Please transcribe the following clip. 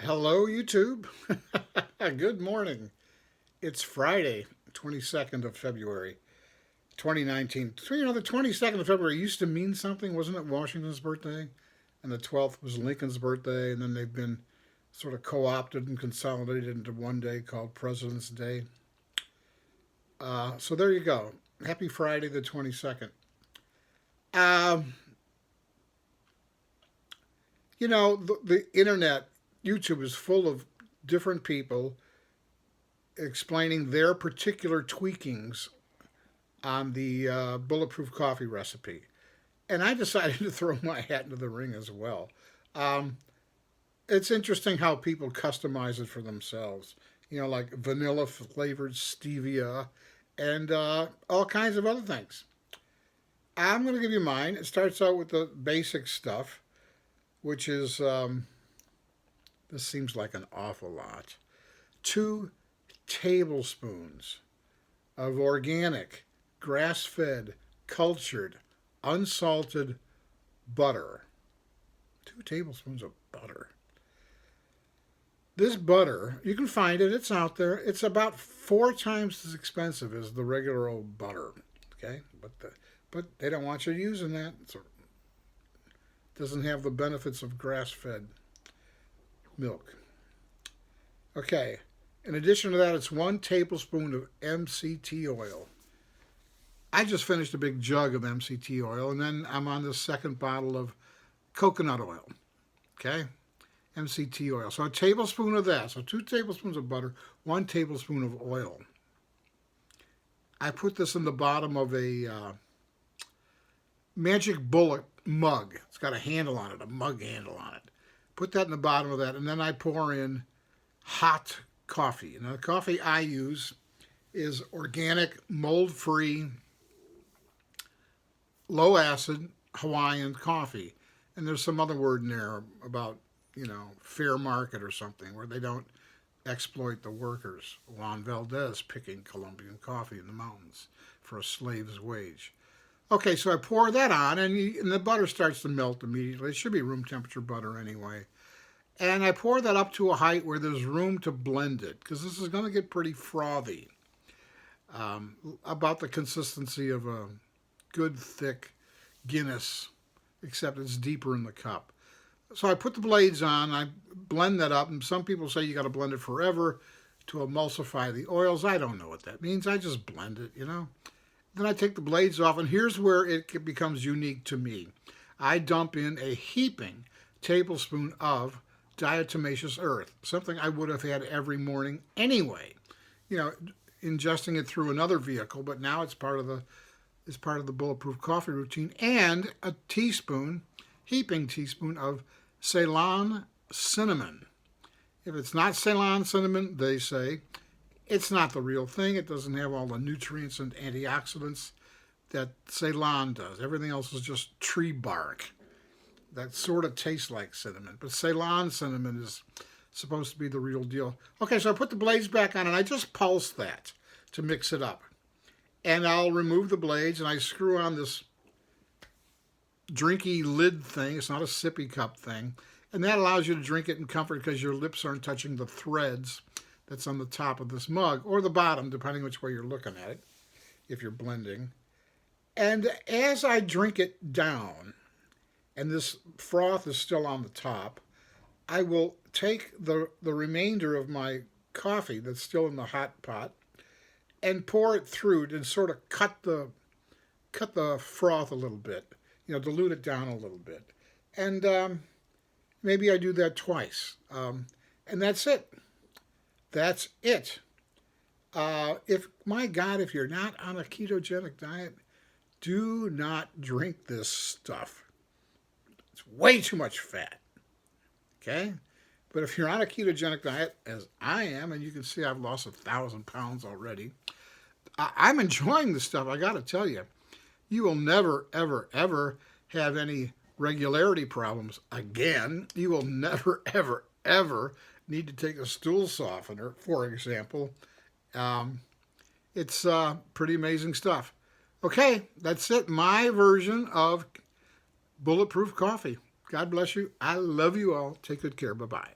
Hello, YouTube. Good morning. It's Friday, 22nd of February, 2019. The 22nd of February used to mean something, wasn't it? Washington's birthday. And the 12th was Lincoln's birthday. And then they've been sort of co opted and consolidated into one day called President's Day. So there you go. Happy Friday, the 22nd. Um, the internet, YouTube is full of different people explaining their particular tweakings on the bulletproof coffee recipe. And I decided to throw my hat into the ring as well. Um, it's interesting how people customize it for themselves. Like vanilla flavored stevia and all kinds of other things. I'm going to give you mine. It starts out with the basic stuff, which is, this seems like an awful lot. 2 tablespoons of organic, grass fed, cultured, unsalted butter. 2 tablespoons of butter. This butter, you can find it, it's out there. It's about 4 times as expensive as the regular old butter. Okay? But they don't want you using that. It doesn't have the benefits of grass fed milk. Okay. In addition to that, it's 1 tablespoon of MCT oil. I just finished a big jug of MCT oil, and then I'm on the second bottle of coconut oil. Okay? MCT oil. So a tablespoon of that. So 2 tablespoons of butter, 1 tablespoon of oil. I put this in the bottom of a Magic Bullet mug. It's got a handle on it, a mug handle on it. Put that in the bottom of that, and then I pour in hot coffee. Now, the coffee I use is organic, mold-free, low-acid Hawaiian coffee. And there's some other word in there about, fair market or something, where they don't exploit the workers. Juan Valdez picking Colombian coffee in the mountains for a slave's wage. Okay, so I pour that on, and the butter starts to melt immediately. It should be room temperature butter anyway. And I pour that up to a height where there's room to blend it, because this is going to get pretty frothy. About the consistency of a good, thick Guinness, except it's deeper in the cup. So I put the blades on, I blend that up, and some people say you got to blend it forever to emulsify the oils. I don't know what that means. I just blend it. Then I take the blades off, and here's where it becomes unique to me. I dump in a heaping tablespoon of diatomaceous earth, something I would have had every morning anyway. Ingesting it through another vehicle, but now it's part of the bulletproof coffee routine, and a heaping teaspoon of Ceylon cinnamon. If it's not Ceylon cinnamon, they say, it's not the real thing. It doesn't have all the nutrients and antioxidants that Ceylon does. Everything else is just tree bark that sort of tastes like cinnamon. But Ceylon cinnamon is supposed to be the real deal. Okay, so I put the blades back on, and I just pulse that to mix it up. And I'll remove the blades, and I screw on this drinky lid thing. It's not a sippy cup thing. And that allows you to drink it in comfort because your lips aren't touching the threads that's on the top of this mug, or the bottom, depending which way you're looking at it, if you're blending. And as I drink it down, and this froth is still on the top, I will take the remainder of my coffee that's still in the hot pot and pour it through and sort of cut the froth a little bit, dilute it down a little bit. And maybe I do that twice. And that's it. That's it. If you're not on a ketogenic diet, do not drink this stuff. It's way too much fat. Okay? But if you're on a ketogenic diet, as I am, and you can see I've lost 1,000 pounds already, I'm enjoying this stuff. I got to tell you, you will never, ever, ever have any regularity problems again. You will never, ever, ever need to take a stool softener, for example. It's pretty amazing stuff. Okay, that's it. My version of Bulletproof coffee. God bless you. I love you all. Take good care. Bye-bye.